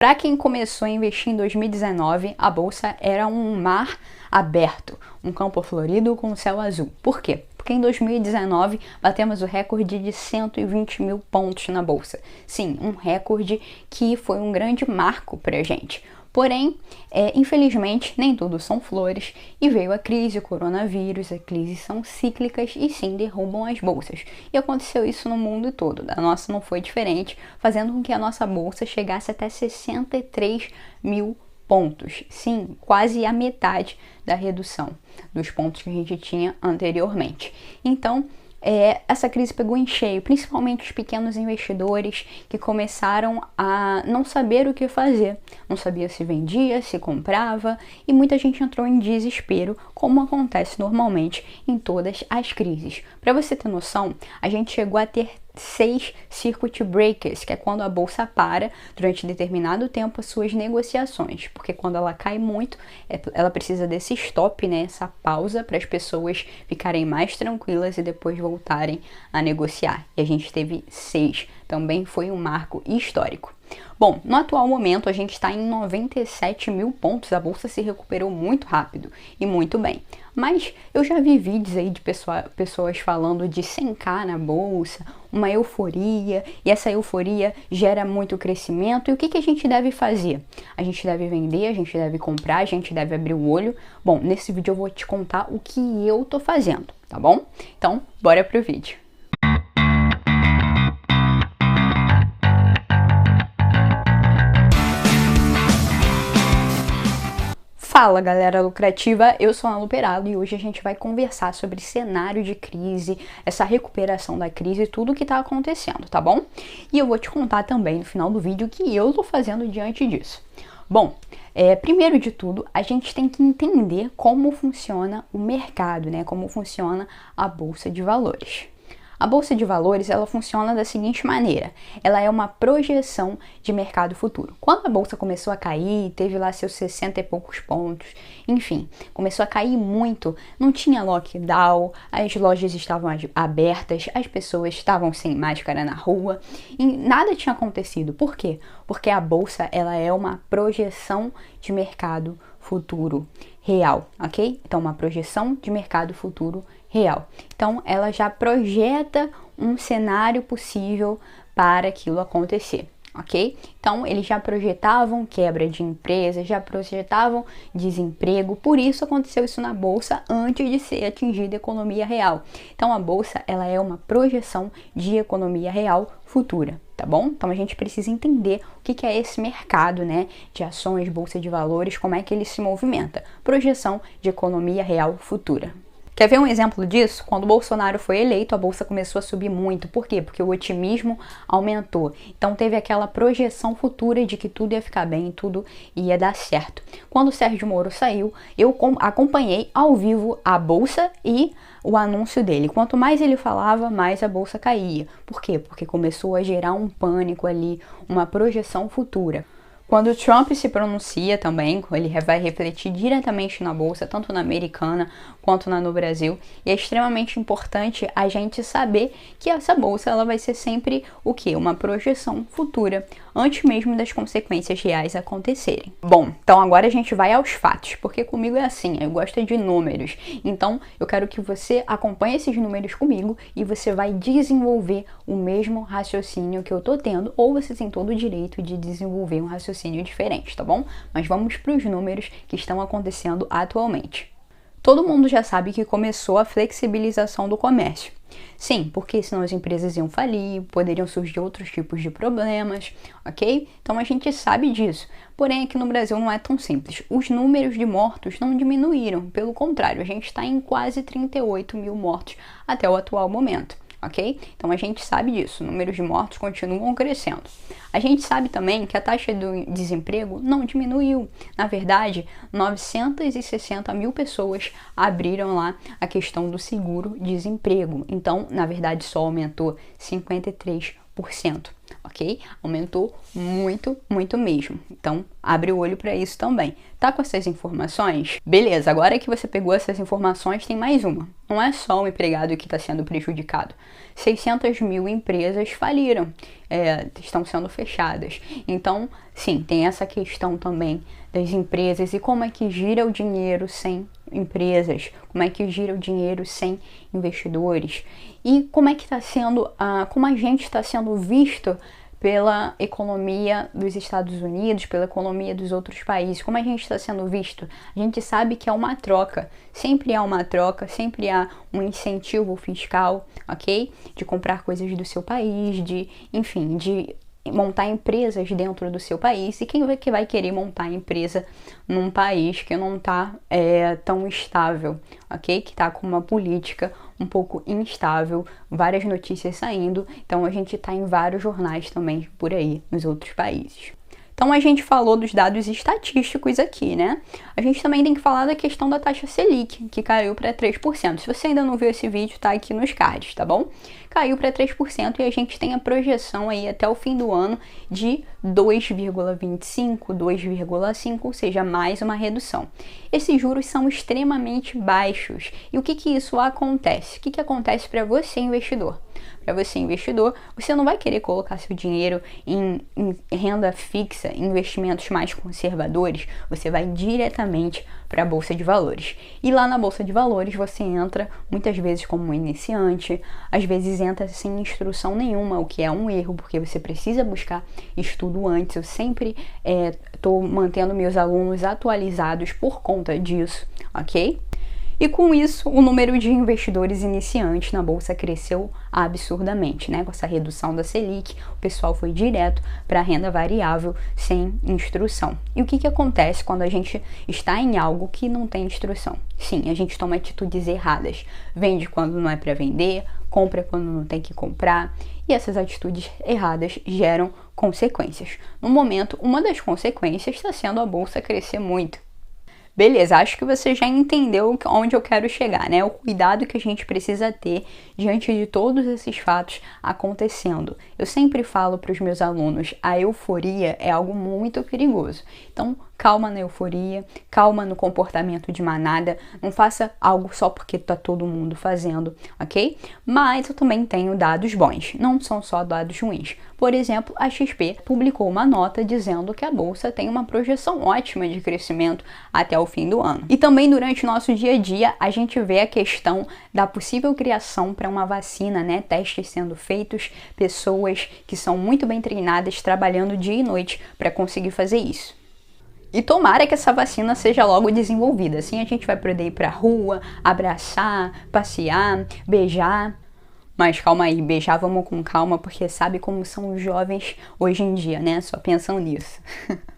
Para quem começou a investir em 2019, a bolsa era um mar aberto, um campo florido com céu azul. Por quê? Porque em 2019 batemos o recorde de 120 mil pontos na bolsa. Sim, um recorde que foi um grande marco para a gente. Porém, infelizmente, nem tudo são flores e veio a crise, o coronavírus, as crises são cíclicas e sim derrubam as bolsas. E aconteceu isso no mundo todo, a nossa não foi diferente, fazendo com que a nossa bolsa chegasse até 63 mil pontos. Sim, quase a metade da redução dos pontos que a gente tinha anteriormente. Então, essa crise pegou em cheio, principalmente os pequenos investidores que começaram a não saber o que fazer, não sabia se vendia, se comprava e muita gente entrou em desespero, como acontece normalmente em todas as crises. Para você ter noção, a gente chegou a ter 6 circuit breakers, que é quando a bolsa para durante determinado tempo as suas negociações, porque quando ela cai muito, ela precisa desse stop, né, essa pausa para as pessoas ficarem mais tranquilas e depois voltarem a negociar. E a gente teve 6, também foi um marco histórico. Bom, no atual momento a gente está em 97 mil pontos, a bolsa se recuperou muito rápido e muito bem. Mas eu já vi vídeos aí de pessoas falando de 100k na bolsa, uma euforia, e essa euforia gera muito crescimento. E o que a gente deve fazer? A gente deve vender, a gente deve comprar, a gente deve abrir o olho. Bom, nesse vídeo eu vou te contar o que eu tô fazendo, tá bom? Então, bora pro vídeo. Fala galera lucrativa, eu sou a Ana Luperado e hoje a gente vai conversar sobre cenário de crise, essa recuperação da crise e tudo o que está acontecendo, tá bom? E eu vou te contar também no final do vídeo o que eu tô fazendo diante disso. Bom, primeiro de tudo, a gente tem que entender como funciona o mercado, né? Como funciona a bolsa de valores. A bolsa de valores, ela funciona da seguinte maneira, ela é uma projeção de mercado futuro. Quando a bolsa começou a cair, teve lá seus 60 e poucos pontos, enfim, começou a cair muito, não tinha lockdown, as lojas estavam abertas, as pessoas estavam sem máscara na rua, e nada tinha acontecido. Por quê? Porque a bolsa, ela é uma projeção de mercado futuro real, ok? Então, uma projeção de mercado futuro real. Então, ela já projeta um cenário possível para aquilo acontecer, ok? Então, eles já projetavam quebra de empresas, já projetavam desemprego, por isso aconteceu isso na bolsa antes de ser atingida a economia real. Então, a bolsa, ela é uma projeção de economia real futura, tá bom? Então, a gente precisa entender o que é esse mercado, né, de ações, bolsa de valores, como é que ele se movimenta. Projeção de economia real futura. Quer ver um exemplo disso? Quando o Bolsonaro foi eleito, a bolsa começou a subir muito. Por quê? Porque o otimismo aumentou. Então teve aquela projeção futura de que tudo ia ficar bem, tudo ia dar certo. Quando o Sérgio Moro saiu, eu acompanhei ao vivo a bolsa e o anúncio dele. Quanto mais ele falava, mais a bolsa caía. Por quê? Porque começou a gerar um pânico ali, uma projeção futura. Quando o Trump se pronuncia também, ele vai refletir diretamente na bolsa, tanto na americana quanto no Brasil. E é extremamente importante a gente saber que essa bolsa ela vai ser sempre o quê? Uma projeção futura, antes mesmo das consequências reais acontecerem. Bom, então agora a gente vai aos fatos, porque comigo é assim, eu gosto de números. Então eu quero que você acompanhe esses números comigo e você vai desenvolver o mesmo raciocínio que eu tô tendo, ou você tem todo o direito de desenvolver um raciocínio diferente, tá bom? Mas vamos para os números que estão acontecendo atualmente. Todo mundo já sabe que começou a flexibilização do comércio. Sim, porque senão as empresas iam falir, poderiam surgir outros tipos de problemas, ok? Então a gente sabe disso. Porém, aqui no Brasil não é tão simples. Os números de mortos não diminuíram, pelo contrário, a gente está em quase 38 mil mortos até o atual momento. Ok? Então a gente sabe disso, números de mortos continuam crescendo. A gente sabe também que a taxa do desemprego não diminuiu. Na verdade, 960 mil pessoas abriram lá a questão do seguro-desemprego. Então, na verdade, só aumentou 53%. 3%, ok? Aumentou muito, muito mesmo. Então, abre o olho para isso também. Tá com essas informações? Beleza, agora que você pegou essas informações, tem mais uma. Não é só o empregado que está sendo prejudicado. 600 mil empresas faliram, estão sendo fechadas. Então, sim, tem essa questão também das empresas e como é que gira o dinheiro sem empresas, como é que gira o dinheiro sem investidores e como é que está sendo, como a gente está sendo visto pela economia dos Estados Unidos, pela economia dos outros países, como a gente está sendo visto. A gente sabe que é uma troca, sempre há uma troca, sempre há um incentivo fiscal, ok? De comprar coisas do seu país, enfim, de montar empresas dentro do seu país. E quem que vai querer montar empresa num país que não está tão estável, ok? Que está com uma política um pouco instável, várias notícias saindo, então a gente está em vários jornais também por aí, nos outros países. Então a gente falou dos dados estatísticos aqui, né? A gente também tem que falar da questão da taxa Selic, que caiu para 3%. Se você ainda não viu esse vídeo, tá aqui nos cards, tá bom? Caiu para 3% e a gente tem a projeção aí até o fim do ano de 2,25, 2,5, ou seja, mais uma redução. Esses juros são extremamente baixos. E o que isso acontece? O que acontece para você, investidor? Para você, investidor, você não vai querer colocar seu dinheiro em renda fixa, em investimentos mais conservadores, você vai diretamente para a Bolsa de Valores. E lá na Bolsa de Valores você entra muitas vezes como um iniciante, às vezes entra sem instrução nenhuma, o que é um erro, porque você precisa buscar estudo antes. Eu sempre estou mantendo meus alunos atualizados por conta disso, ok? E com isso, o número de investidores iniciantes na Bolsa cresceu absurdamente, né? Com essa redução da Selic, o pessoal foi direto para a renda variável sem instrução. E o que acontece quando a gente está em algo que não tem instrução? Sim, a gente toma atitudes erradas. Vende quando não é para vender, compra quando não tem que comprar. E essas atitudes erradas geram consequências. No momento, uma das consequências está sendo a Bolsa crescer muito. Beleza, acho que você já entendeu onde eu quero chegar, né? O cuidado que a gente precisa ter diante de todos esses fatos acontecendo. Eu sempre falo para os meus alunos, a euforia é algo muito perigoso. Então, calma na euforia, calma no comportamento de manada, não faça algo só porque tá todo mundo fazendo, ok? Mas eu também tenho dados bons, não são só dados ruins. Por exemplo, a XP publicou uma nota dizendo que a Bolsa tem uma projeção ótima de crescimento até o fim do ano. E também durante o nosso dia a dia, a gente vê a questão da possível criação para uma vacina, né? Testes sendo feitos, pessoas que são muito bem treinadas trabalhando dia e noite para conseguir fazer isso. E tomara que essa vacina seja logo desenvolvida, assim a gente vai poder ir pra rua, abraçar, passear, beijar. Mas calma aí, beijar vamos com calma, porque sabe como são os jovens hoje em dia, né? Só pensam nisso.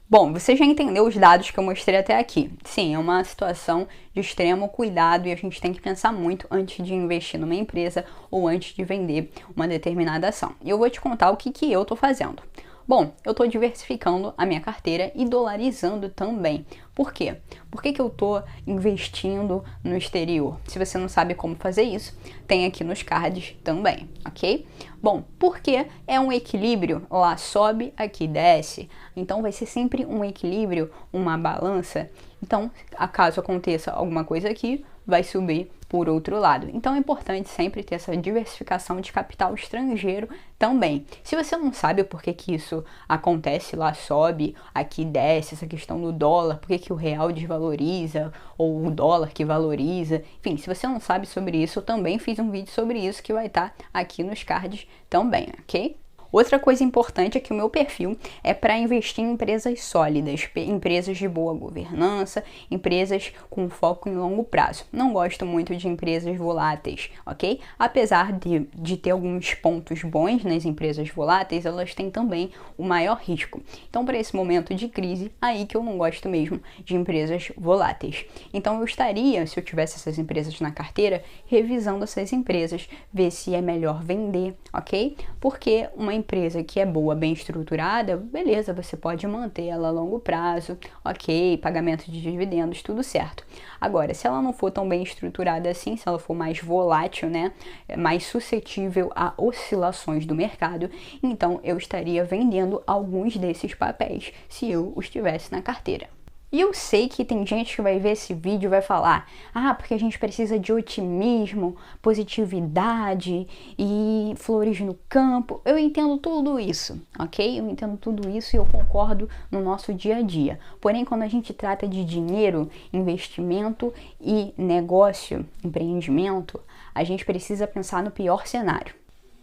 Bom, você já entendeu os dados que eu mostrei até aqui. Sim, é uma situação de extremo cuidado e a gente tem que pensar muito antes de investir numa empresa ou antes de vender uma determinada ação. E eu vou te contar o que eu tô fazendo. Bom, eu estou diversificando a minha carteira e dolarizando também. Por quê? Por que eu estou investindo no exterior? Se você não sabe como fazer isso, tem aqui nos cards também, ok? Bom, porque é um equilíbrio, lá sobe, aqui desce. Então vai ser sempre um equilíbrio, uma balança. Então, caso aconteça alguma coisa aqui, vai subir por outro lado. Então é importante sempre ter essa diversificação de capital estrangeiro também. Se você não sabe por que isso acontece, lá sobe, aqui desce, essa questão do dólar, por que o real desvaloriza, ou o dólar que valoriza, enfim, se você não sabe sobre isso, eu também fiz um vídeo sobre isso que vai estar aqui nos cards também, ok? Outra coisa importante é que o meu perfil é para investir em empresas sólidas, empresas de boa governança, empresas com foco em longo prazo. Não gosto muito de empresas voláteis, ok? Apesar de ter alguns pontos bons nas empresas voláteis, elas têm também o maior risco. Então, para esse momento de crise, aí que eu não gosto mesmo de empresas voláteis. Então, eu estaria, se eu tivesse essas empresas na carteira, revisando essas empresas, ver se é melhor vender, ok? Porque uma empresa que é boa, bem estruturada, beleza, você pode manter ela a longo prazo, ok, pagamento de dividendos, tudo certo. Agora, se ela não for tão bem estruturada assim, se ela for mais volátil, né, mais suscetível a oscilações do mercado, então eu estaria vendendo alguns desses papéis, se eu os tivesse na carteira. E eu sei que tem gente que vai ver esse vídeo e vai falar: ah, porque a gente precisa de otimismo, positividade e flores no campo. Eu entendo tudo isso, ok? Eu entendo tudo isso e eu concordo no nosso dia a dia. Porém, quando a gente trata de dinheiro, investimento e negócio, empreendimento, a gente precisa pensar no pior cenário.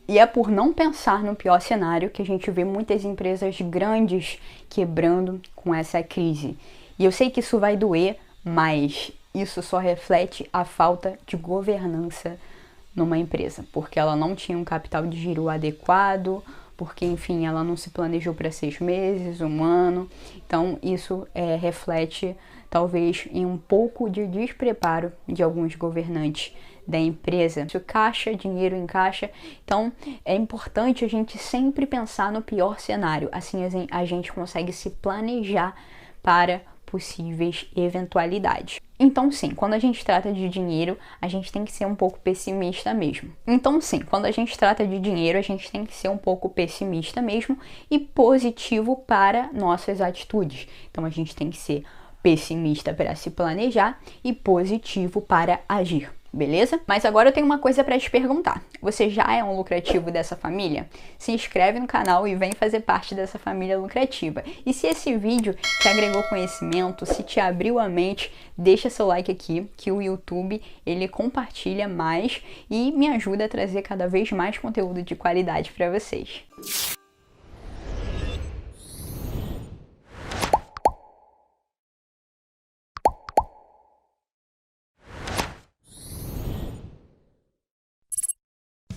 E é por não pensar no pior cenário que a gente vê muitas empresas grandes quebrando com essa crise. E eu sei que isso vai doer, mas isso só reflete a falta de governança numa empresa, porque ela não tinha um capital de giro adequado, porque, enfim, ela não se planejou para 6 meses, 1 ano. Então, isso reflete, talvez, em um pouco de despreparo de alguns governantes da empresa. Isso caixa, dinheiro em caixa. Então, é importante a gente sempre pensar no pior cenário. Assim, a gente consegue se planejar para possíveis eventualidades. Então sim, quando a gente trata de dinheiro, a gente tem que ser um pouco pessimista mesmo. E positivo para nossas atitudes. Então a gente tem que ser pessimista para se planejar e positivo para agir. Beleza? Mas agora eu tenho uma coisa para te perguntar. Você já é um lucrativo dessa família? Se inscreve no canal e vem fazer parte dessa família lucrativa. E se esse vídeo te agregou conhecimento, se te abriu a mente, deixa seu like aqui, que o YouTube ele compartilha mais e me ajuda a trazer cada vez mais conteúdo de qualidade para vocês.